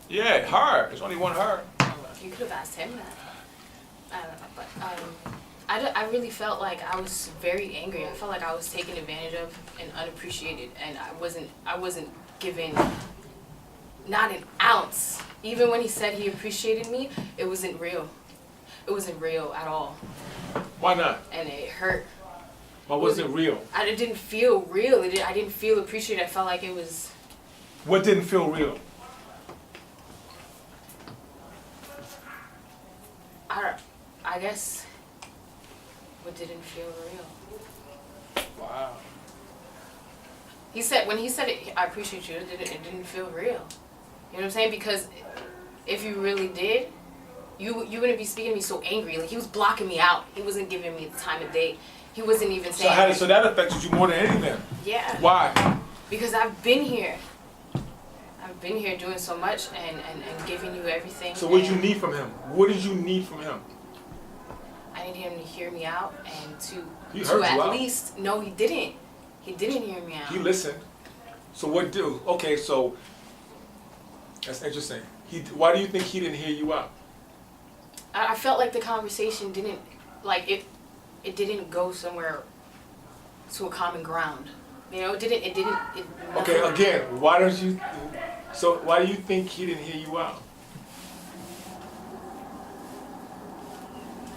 Yeah, her. There's only one her. You could have asked him that. I don't know, but I really felt like I was very angry. I felt like I was taken advantage of and unappreciated, and I wasn't given not an ounce. Even when he said he appreciated me, it wasn't real. It wasn't real at all. Why not? And it hurt. Why wasn't it real? I didn't feel real. I didn't feel appreciated. I felt like it was. What didn't feel real? I guess what didn't feel real. Wow. He said when he said it, I appreciate you. It didn't feel real. You know what I'm saying? Because if you really did, you wouldn't be speaking to me so angry. Like he was blocking me out. He wasn't giving me the time of day. He wasn't even saying. So that affected you more than anything. Yeah. Why? Because I've been here. I've been here doing so much and giving you everything. So what did you need from him? What did you need from him? I need him to hear me out and He to heard you at out. least. No, he didn't. He didn't hear me out. He listened. So what do? Okay, so that's interesting. Why do you think he didn't hear you out? I felt like the conversation didn't, like it didn't go somewhere to a common ground. You know, it didn't. Okay, again, why do you think he didn't hear you out?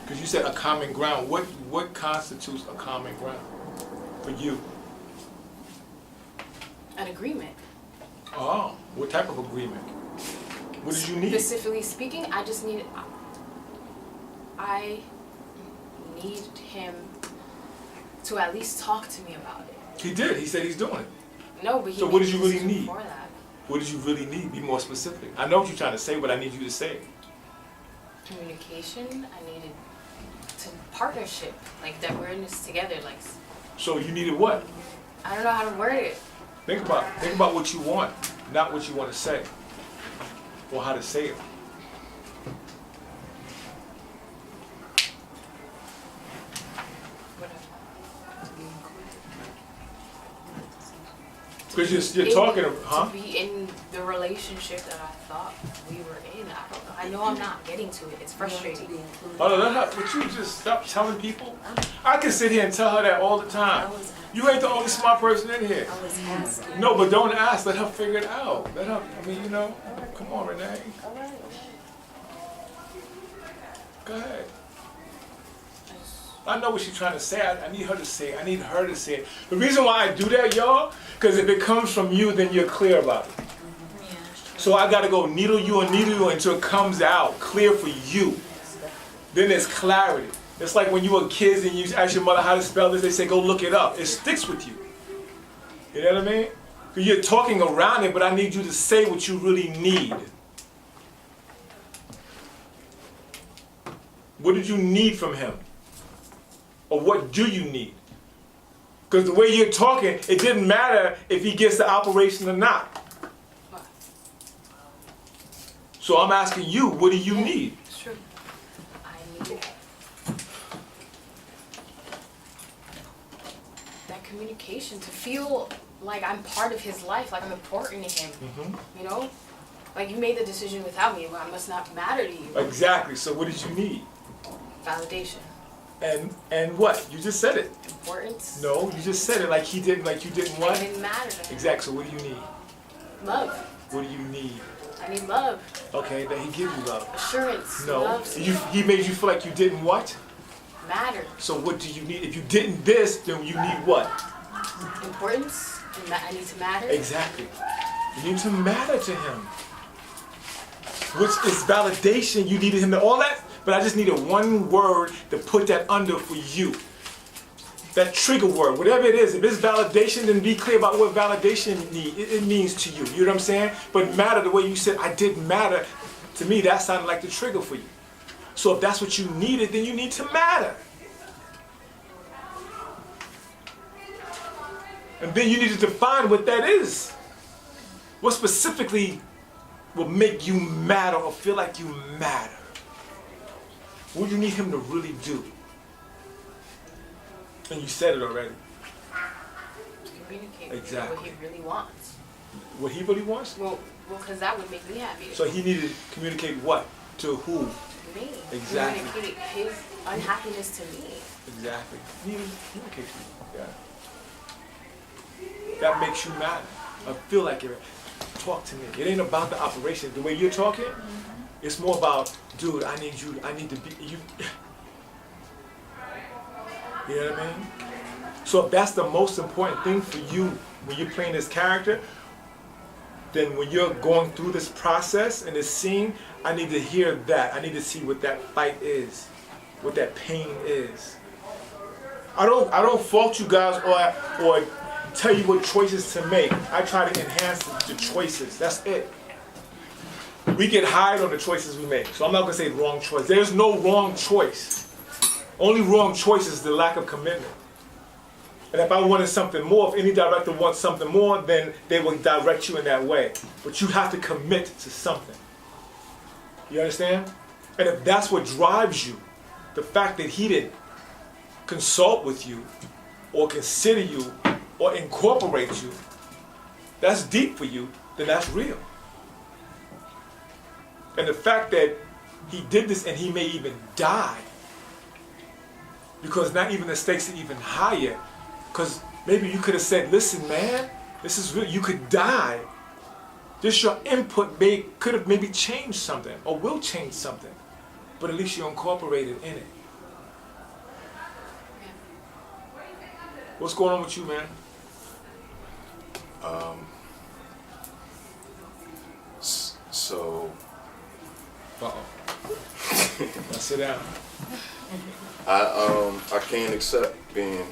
Because you said a common ground. What constitutes a common ground for you? An agreement. Oh, what type of agreement? What did you need? Specifically speaking, I need him to at least talk to me about it. He did. He said he's doing it. No, but he. So what made did you the really decision need? before that. What did you really need? Be more specific. I know what you're trying to say, but I need you to say it. Communication. I needed partnership, like that we're in this together. Like. So you needed what? I don't know how to word it. Think about what you want, not what you want to say, or how to say it. Because you're talking, huh? To be in the relationship that I thought we were in. I don't know. I know I'm not getting to it. It's frustrating. Oh, no, would you just stop telling people? I can sit here and tell her that all the time. You ain't the only smart person in here. I was asking. No, but don't ask. Let her figure it out. Let her, come on, Renee. Go ahead. I know what she's trying to say. I need her to say it. I need her to say it. The reason why I do that, y'all, because if it comes from you, then you're clear about it. So I got to go needle you until it comes out clear for you. Then there's clarity. It's like when you were kids and you ask your mother how to spell this, they say, go look it up. It sticks with you. You know what I mean? Because you're talking around it, but I need you to say what you really need. What did you need from him? Or what do you need? Because the way you're talking, it didn't matter if he gets the operation or not. So I'm asking you, what do you need? It's true. I need that communication to feel like I'm part of his life, like I'm important to him. Mm-hmm. You know? Like you made the decision without me, well, I must not matter to you. Exactly. So what did you need? Validation. And what? You just said it. Importance. No, you just said it like you didn't what? I didn't matter to him. Exactly. So what do you need? Love. What do you need? I need love. Okay, then he gives you love. Assurance. No. Love. He made you feel like you didn't what? Matter. So what do you need? If you didn't this, then you need what? Importance. I need to matter. Exactly. You need to matter to him. Which is validation. You needed him to all that, but I just needed one word to put that under for you. That trigger word, whatever it is, if it's validation, then be clear about what validation it means to you. You know what I'm saying? But matter, the way you said, I didn't matter, to me, that sounded like the trigger for you. So if that's what you needed, then you need to matter. And then you need to define what that is. What specifically will make you matter or feel like you matter? What do you need him to really do? And you said it already. Communicate Exactly. what he really wants. What he really wants? Well, Well, because that would make me happier. So he needed to communicate what? To who? Me. Exactly. Communicate his unhappiness to me. Exactly. He needed to communicate to you. Yeah. That makes you mad. I feel like it. Talk to me. It ain't about the operation. The way you're talking, it's more about, dude, I need to be, you. You know what I mean? So if that's the most important thing for you when you're playing this character, then when you're going through this process and this scene, I need to hear that. I need to see what that fight is, what that pain is. I don't fault you guys or tell you what choices to make. I try to enhance the choices. That's it. We get hired on the choices we make. So I'm not gonna say wrong choice. There's no wrong choice. Only wrong choice is the lack of commitment. And if I wanted something more, if any director wants something more, then they will direct you in that way. But you have to commit to something. You understand? And if that's what drives you, the fact that he didn't consult with you or consider you or incorporate you, that's deep for you, then that's real. And the fact that he did this and he may even die, because not even the stakes are even higher, because maybe you could have said, listen man, this is real, you could die. Just your input could have maybe changed something or will change something, but at least you're incorporated in it. What's going on with you, man? So Uh-oh. Now sit down. I can't accept being,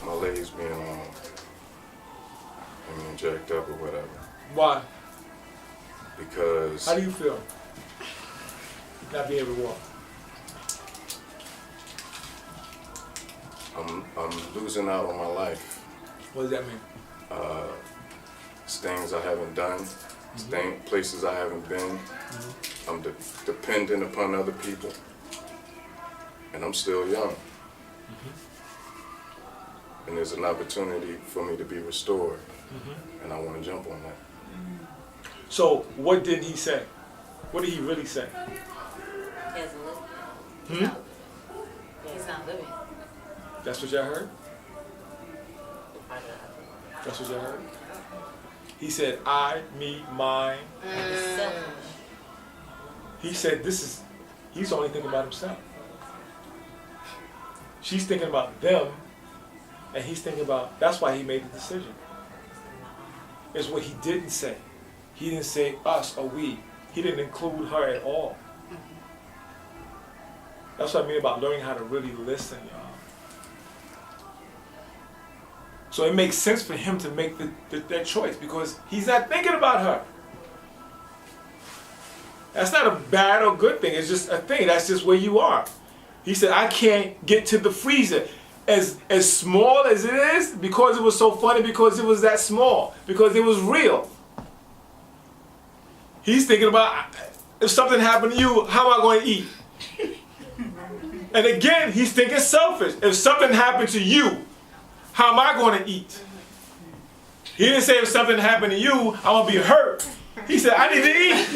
my legs being jacked up or whatever. Why? Because How do you feel? Not being able to walk. I'm losing out on my life. What does that mean? It's things I haven't done, places I haven't been. I'm dependent upon other people, and I'm still young. And there's an opportunity for me to be restored, and I want to jump on that. So what did he say? What did he really say? He hasn't lived. He's not living. That's what y'all heard? That's what y'all heard? He said, I, me, mine. He said he's only thinking about himself. She's thinking about them, and he's thinking about, that's why he made the decision. It's what he didn't say. He didn't say us or we. He didn't include her at all. That's what I mean about learning how to really listen, y'all. So it makes sense for him to make that choice because he's not thinking about her. That's not a bad or good thing. It's just a thing. That's just where you are. He said, I can't get to the freezer. As small as it is, because it was so funny, because it was that small, because it was real. He's thinking about, if something happened to you, how am I going to eat? And again, he's thinking selfish. If something happened to you, how am I going to eat? He didn't say if something happened to you, I'm going to be hurt. He said, I need to eat.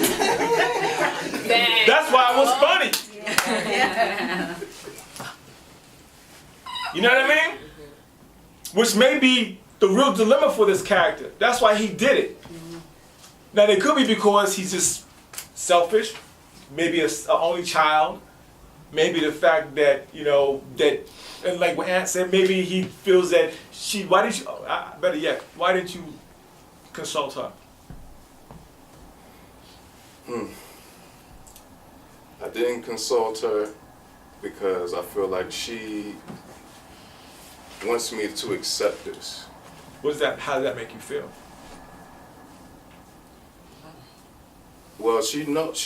That's why it was funny. You know what I mean? Which may be the real dilemma for this character. That's why he did it. Now, it could be because he's just selfish, maybe an only child, maybe the fact that, and like what Aunt said, maybe he feels that better yet, why didn't you consult her? I didn't consult her because I feel like she wants me to accept this. How does that make you feel? Well, she knows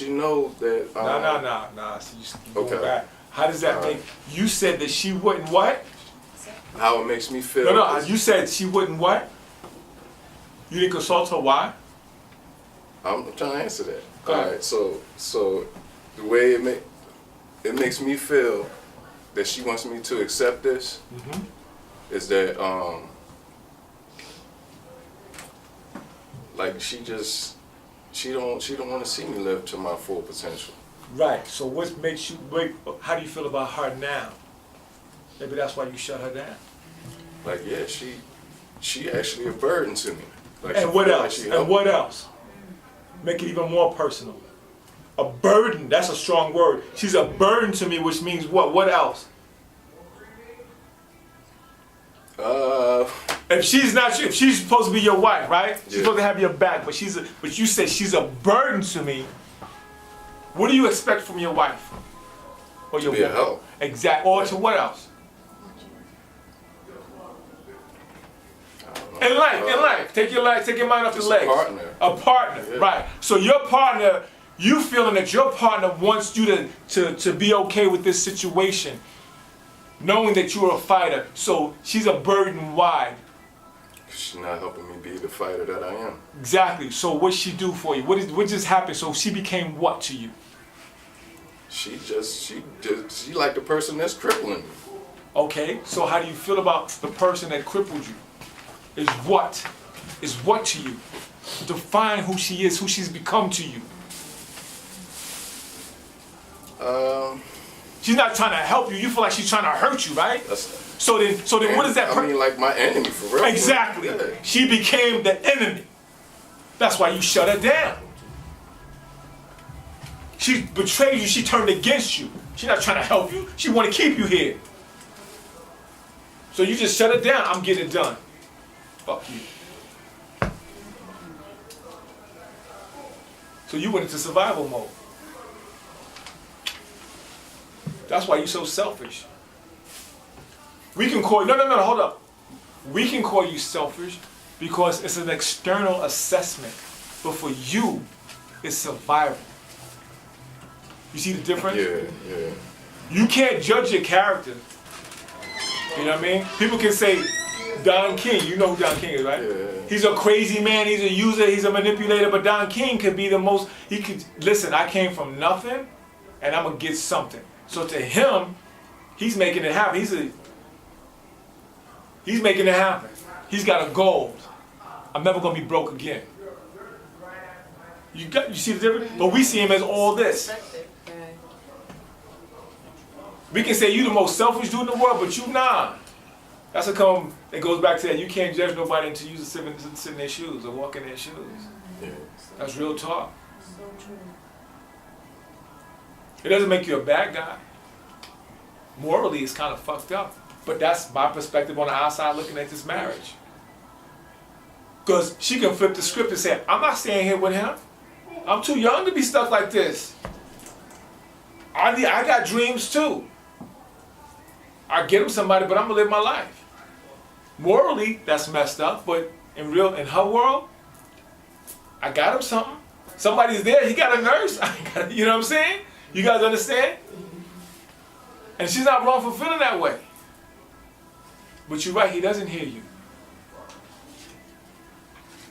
that. No. See, you going back. How does that make? You said that she wouldn't what? How it makes me feel. No. You said she wouldn't what? You didn't consult her. Why? I'm trying to answer that. Go All ahead. right. So the way it makes me feel that she wants me to accept this is that like she don't want to see me live to my full potential. Right. So what makes you, how do you feel about her now? Maybe that's why you shut her down. Like, yeah, she actually a burden to me. Like, And she what feel like else? she And helped what me. else? Make it even more personal. A burden, that's a strong word. She's a burden to me, which means what? What else? If she's supposed to be your wife, right? She's Yeah. supposed to have your back, but but you said she's a burden to me. What do you expect from your wife? Or your be a woman? help. Exactly. Or to what else? I don't know. In life. Take your mind off the Just a legs. partner. A partner, Yeah. right. So your partner, you feeling that your partner wants you to be okay with this situation, knowing that you're a fighter. So she's a burden. Why? She's not helping me be the fighter that I am. Exactly. So what she do for you? What just happened? So she became what to you? She like the person that's crippling me. Okay. So how do you feel about the person that crippled you? Is what? Is what to you? Define who she is, who she's become to you. She's not trying to help you. You feel like she's trying to hurt you, right? So then what is that? I mean, like my enemy, for real. Exactly. Yeah. She became the enemy. That's why you shut her down. She betrayed you. She turned against you. She's not trying to help you. She want to keep you here. So you just shut her down. I'm getting it done. Fuck you. So you went into survival mode. That's why you're so selfish. We can call you, no, hold up. We can call you selfish because it's an external assessment. But for you, it's survival. You see the difference? Yeah. You can't judge your character. You know what I mean? People can say, Don King, you know who Don King is, right? Yeah. He's a crazy man, he's a user, he's a manipulator, but Don King could be the most, listen, I came from nothing and I'm gonna get something. So to him, he's making it happen. He's making it happen. He's got a goal. I'm never gonna be broke again. You see the difference? But we see him as all this. We can say you the most selfish dude in the world, but you nah. That's it goes back to that. You can't judge nobody until you sit in their shoes or walk in their shoes. Yeah. That's real talk. It doesn't make you a bad guy. Morally, it's kind of fucked up. But that's my perspective on the outside looking at this marriage. Because she can flip the script and say, I'm not staying here with him. I'm too young to be stuck like this. I got dreams too. I get him somebody, but I'm gonna live my life. Morally, that's messed up, but in her world, I got him something. Somebody's there, he got a nurse. You know what I'm saying? You guys understand? And she's not wrong for feeling that way. But you're right, he doesn't hear you.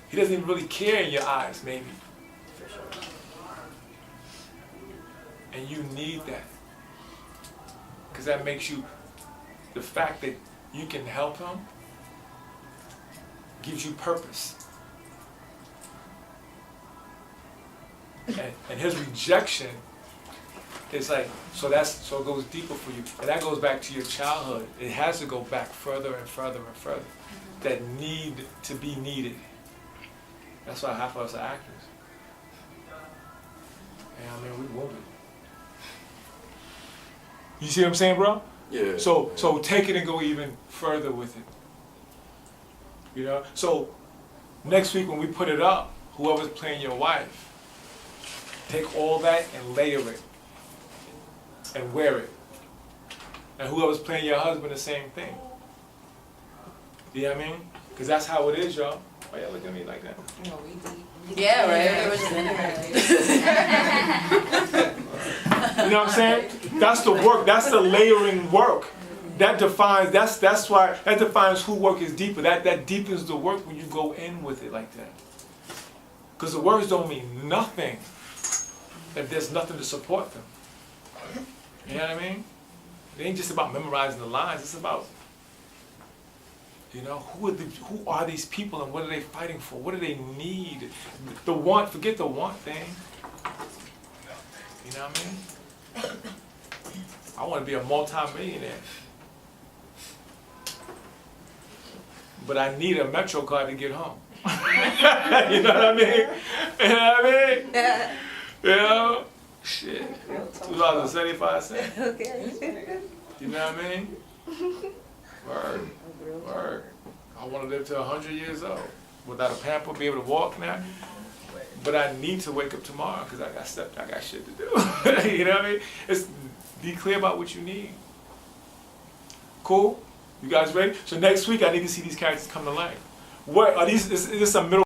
He doesn't even really care in your eyes, maybe. And you need that. Because that makes you, the fact that you can help him gives you purpose. And his rejection is like, so it goes deeper for you. And that goes back to your childhood. It has to go back further and further and further. That need to be needed. That's why half of us are actors. And I mean, we wounded. You see what I'm saying, bro? Yeah. So take it and go even further with it. You know? So next week when we put it up, whoever's playing your wife, take all that and layer it. And wear it. And whoever's playing your husband, the same thing. You know what I mean? Because that's how it is, y'all. Why y'all looking at me like that? No, we deep. Yeah, right. It was just You know what I'm saying? That's the work. That's the layering work. That defines. That's why that defines who work is deeper. That deepens the work when you go in with it like that. Because the words don't mean nothing if there's nothing to support them. You know what I mean? It ain't just about memorizing the lines. It's about You know, who are these people and what are they fighting for? What do they need? The want, forget the want thing. You know what I mean? I want to be a multi-millionaire. But I need a Metro card to get home. You know what I mean? You know what I mean? Yeah. You know? Shit. $2.75. Okay. You know what I mean? Word. Word. I want to live to 100 years old without a pamper, be able to walk now. But I need to wake up tomorrow because I got shit to do. You know what I mean? It's be clear about what you need. Cool? You guys ready? So next week I need to see these characters come to life. What are these? Is this a middle?